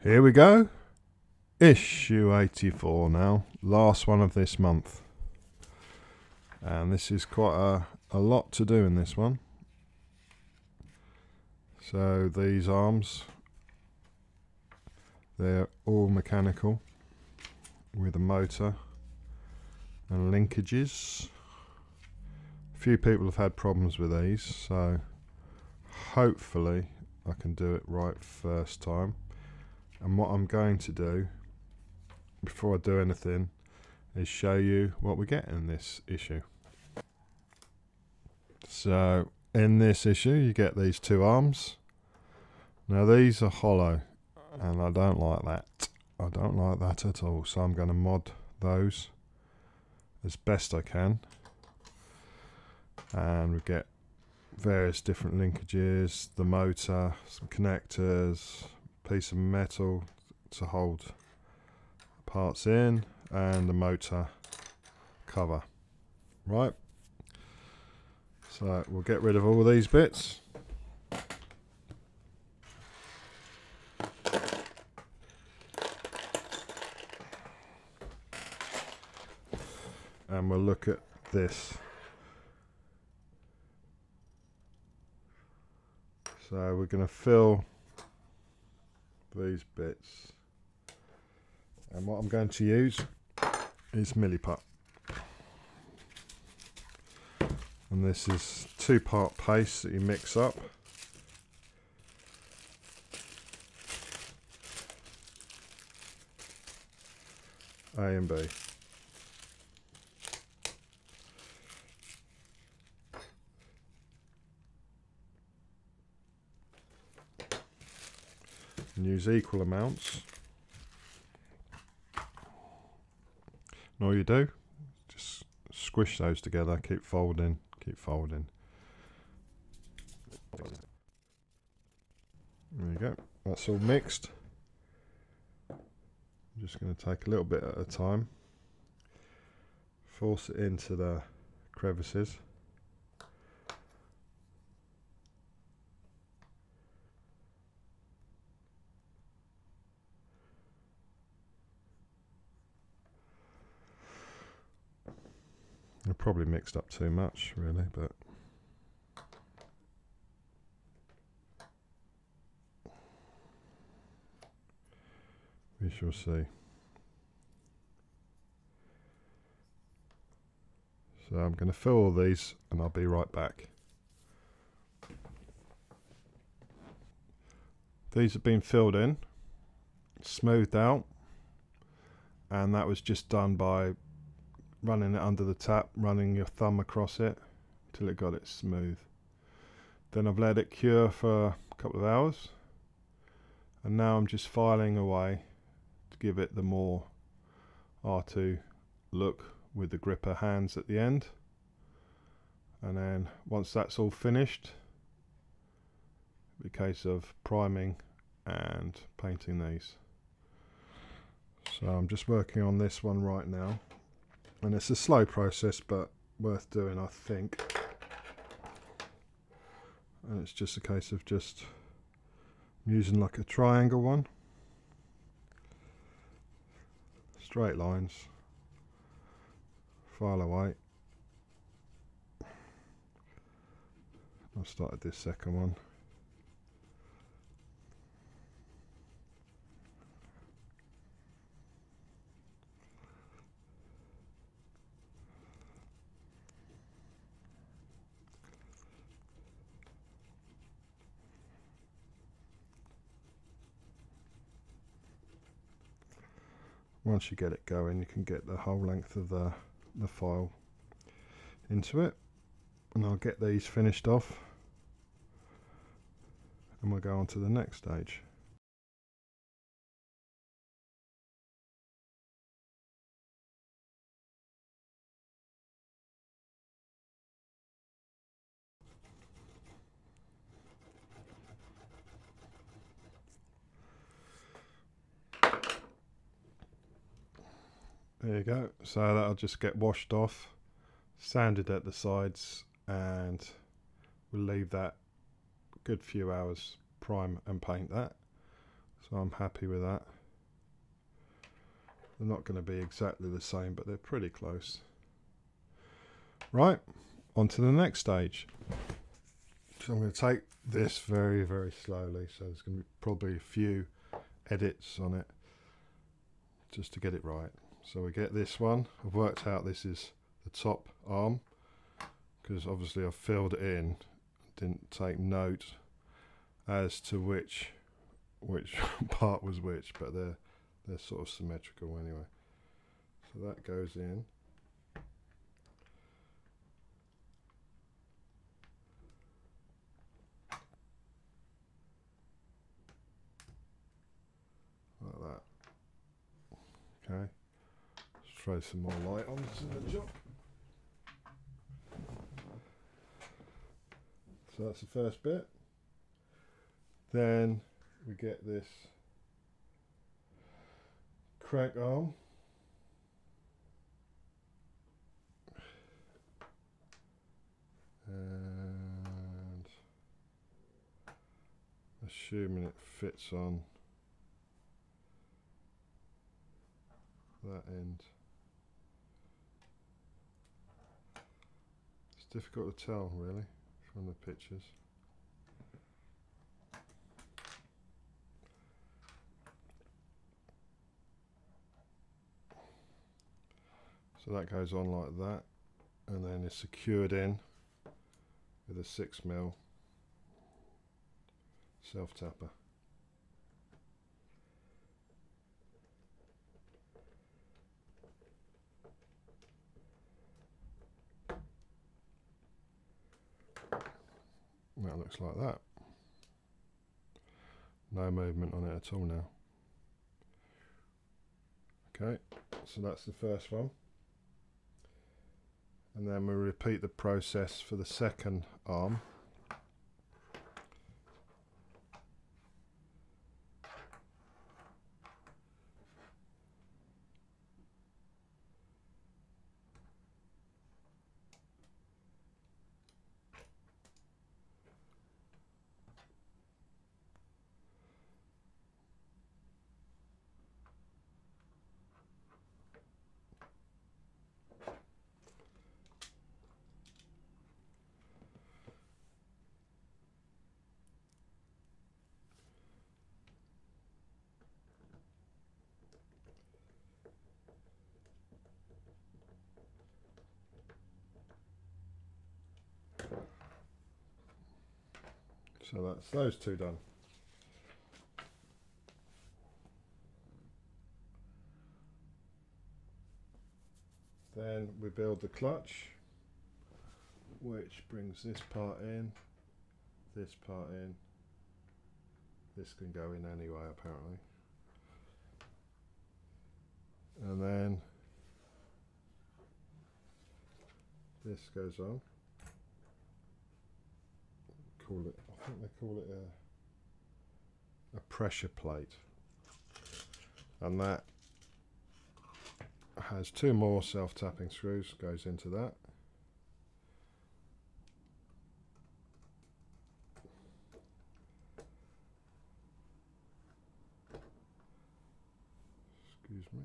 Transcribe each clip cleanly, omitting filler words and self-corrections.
Here we go. Issue 84 now. Last one of this month. And this is quite a lot to do in this one. So these arms, they're all mechanical with a motor and linkages. A few people have had problems with these, so hopefully I can do it right first time. And what I'm going to do before I do anything is show you what we get in this issue. So in this issue you get these two arms. Now these are hollow and I don't like that. I don't like that at all, so I'm going to mod those as best I can. And we get various different linkages, the motor, some connectors, piece of metal to hold parts in, and the motor cover. Right, so we'll get rid of all these bits. And we'll look at this. So we're going to fill these bits, and what I'm going to use is milliput, and this is 2-part paste that you mix up. A and B. And use equal amounts. And all you do, just squish those together, keep folding, keep folding. There you go, that's all mixed. I'm just going to take a little bit at a time, force it into the crevices. I probably mixed up too much, really, but we shall see. So I'm going to fill all these and I'll be right back. These have been filled in, smoothed out, and that was just done by running it under the tap, running your thumb across it until it got it smooth. Then I've let it cure for a couple of hours, and now I'm just filing away to give it the more R2 look with the gripper hands at the end. And then once that's all finished, it'll be a case of priming and painting these. So I'm just working on this one right now, and it's a slow process but worth doing, I think. And it's just a case of just using like a triangle one, straight lines, file away. I've started this second one. Once you get it going, you can get the whole length of the file into it, and I'll get these finished off and we'll go on to the next stage. There you go, so that'll just get washed off, sanded at the sides, and we'll leave that a good few hours, prime and paint that. So I'm happy with that. They're not going to be exactly the same, but they're pretty close. Right, on to the next stage. So I'm going to take this very, very slowly. So there's going to be probably a few edits on it just to get it right. So we get this one. I've worked out this is the top arm because obviously I've filled it in. Didn't take note as to which part was which, but they're sort of symmetrical anyway. So that goes in. Like that. Okay. Let's throw some more light onto the job. So that's the first bit. Then we get this crank arm. And assuming it fits on that end. It's difficult to tell really from the pictures. So that goes on like that, and then it's secured in with a 6mm self-tapper. That looks like that. No movement on it at all now. Okay, so that's the first one. And then we repeat the process for the second arm. So that's those two done. Then we build the clutch, which brings this part in, this part in. This can go in anyway apparently. And then this goes on. I think they call it a pressure plate, and that has two more self-tapping screws, goes into that. Excuse me.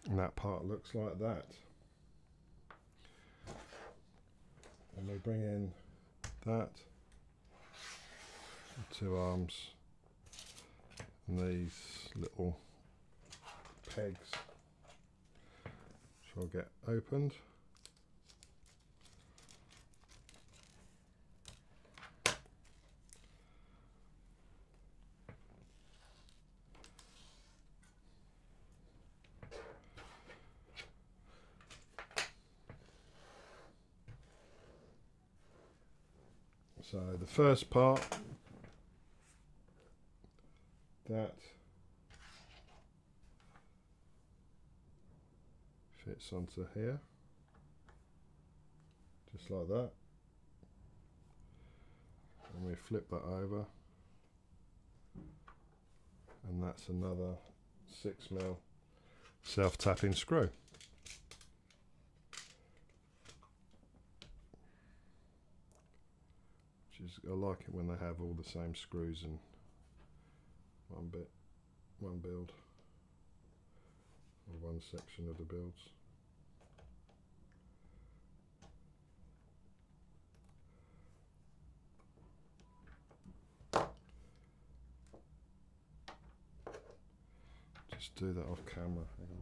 And that part looks like that. And we bring in that, 2 arms and these little pegs, which I'll get opened. So the first part, that fits onto here, just like that, and we flip that over, and that's another 6mm self-tapping screw. I like it when they have all the same screws in one build, or one section of the builds. Just do that off camera. Hang on.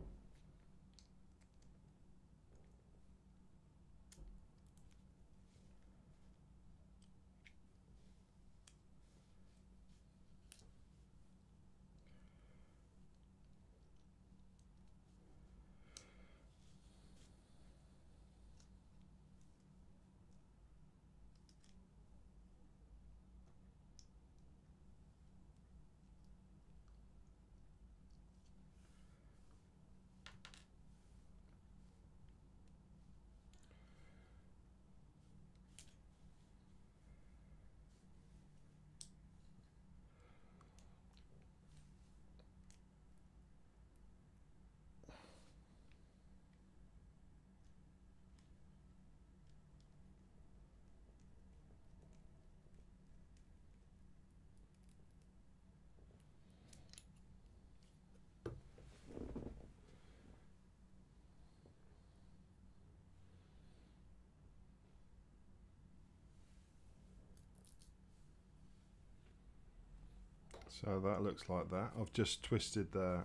So that looks like that. I've just twisted the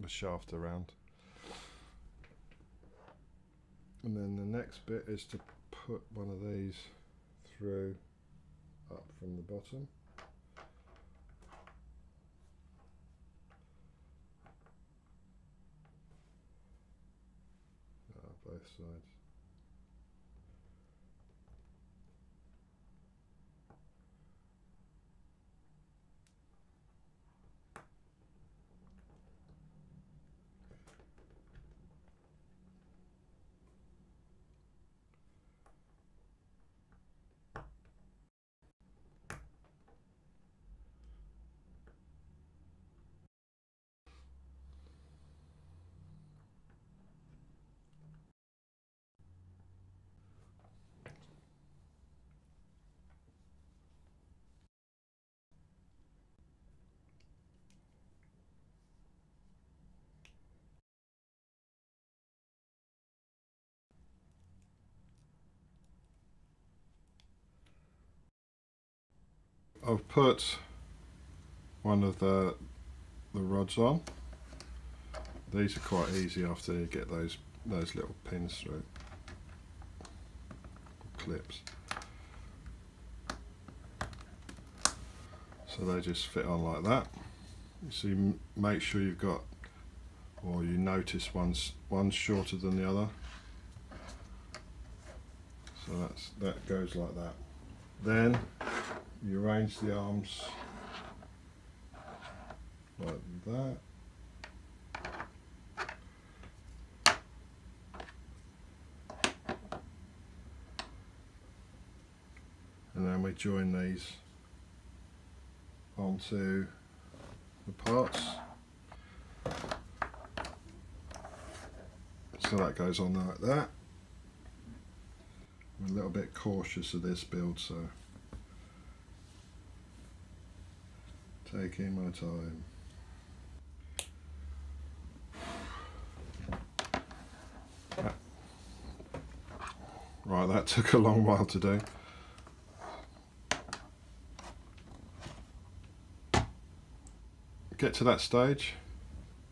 shaft around. And then the next bit is to put one of these through up from the bottom. Both sides. I've put one of the rods on. These are quite easy after you get those little pins through, clips. So they just fit on like that. So you make sure you've got, or you notice one's shorter than the other. So that goes like that. Then you arrange the arms like that. And then we join these onto the parts. So that goes on like that. I'm a little bit cautious of this build, so taking my time. Right, that took a long while to do. get to that stage,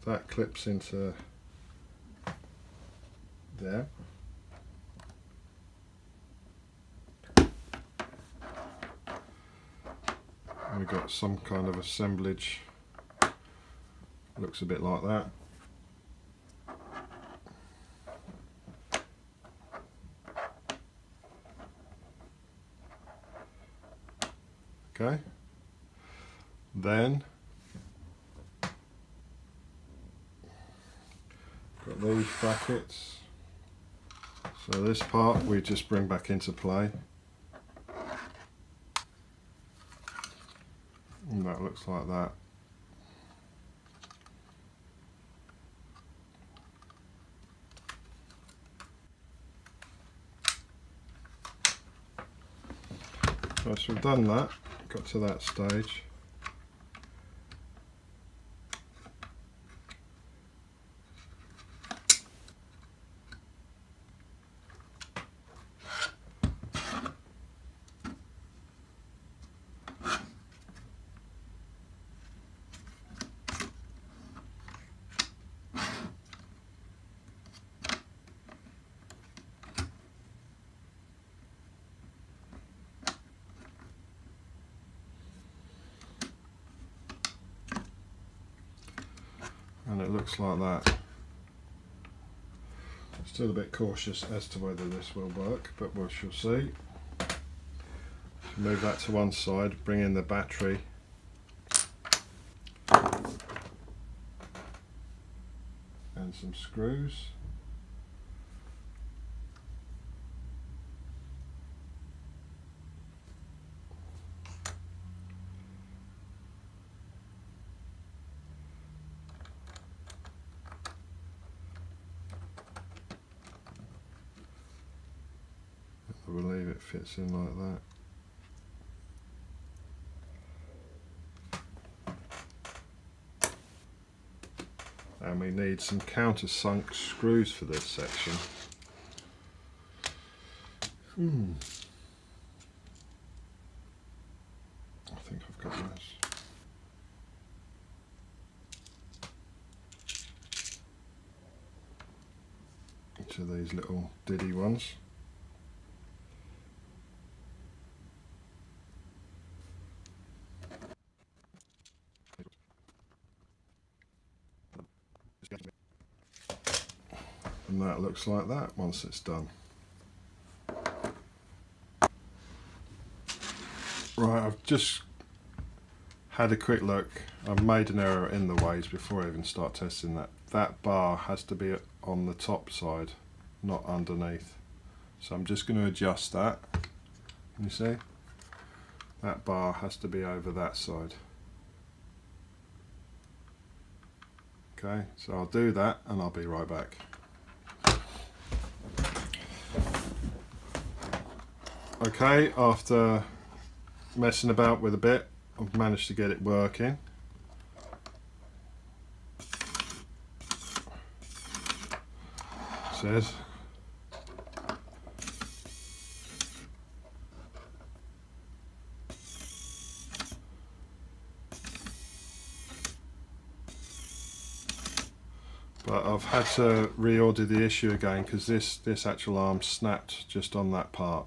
that clips into there. And we've got some kind of assemblage, looks a bit like that. Okay, then got these brackets, so this part we just bring back into play, and that looks like that. So we've done that, got to that stage. And it looks like that. Still a bit cautious as to whether this will work, but we shall see. Move that to one side, bring in the battery. And some screws. I believe it fits in like that. And we need some countersunk screws for this section. I think I've got those. To these little diddy ones. And that looks like that once it's done. Right, I've just had a quick look. I've made an error in the ways before I even start testing that. That bar has to be on the top side, not underneath. So I'm just going to adjust that. You see? That bar has to be over that side. Okay, so I'll do that and I'll be right back. Okay, after messing about with a bit, I've managed to get it working. Says but I've had to reorder the issue again because this actual arm snapped just on that part.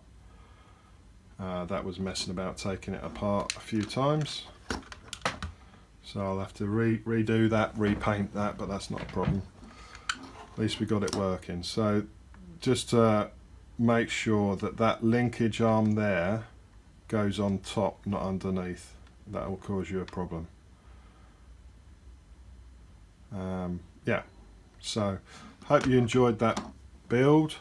That was messing about taking it apart a few times, so I'll have to redo that, repaint that, but that's not a problem. At least we got it working. So just to make sure that that linkage arm there goes on top, not underneath. That will cause you a problem. Yeah, so hope you enjoyed that build.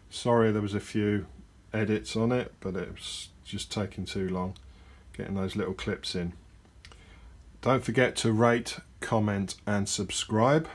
Sorry there was a few edits on it, but it was just taking too long getting those little clips in. Don't forget to rate, comment and subscribe.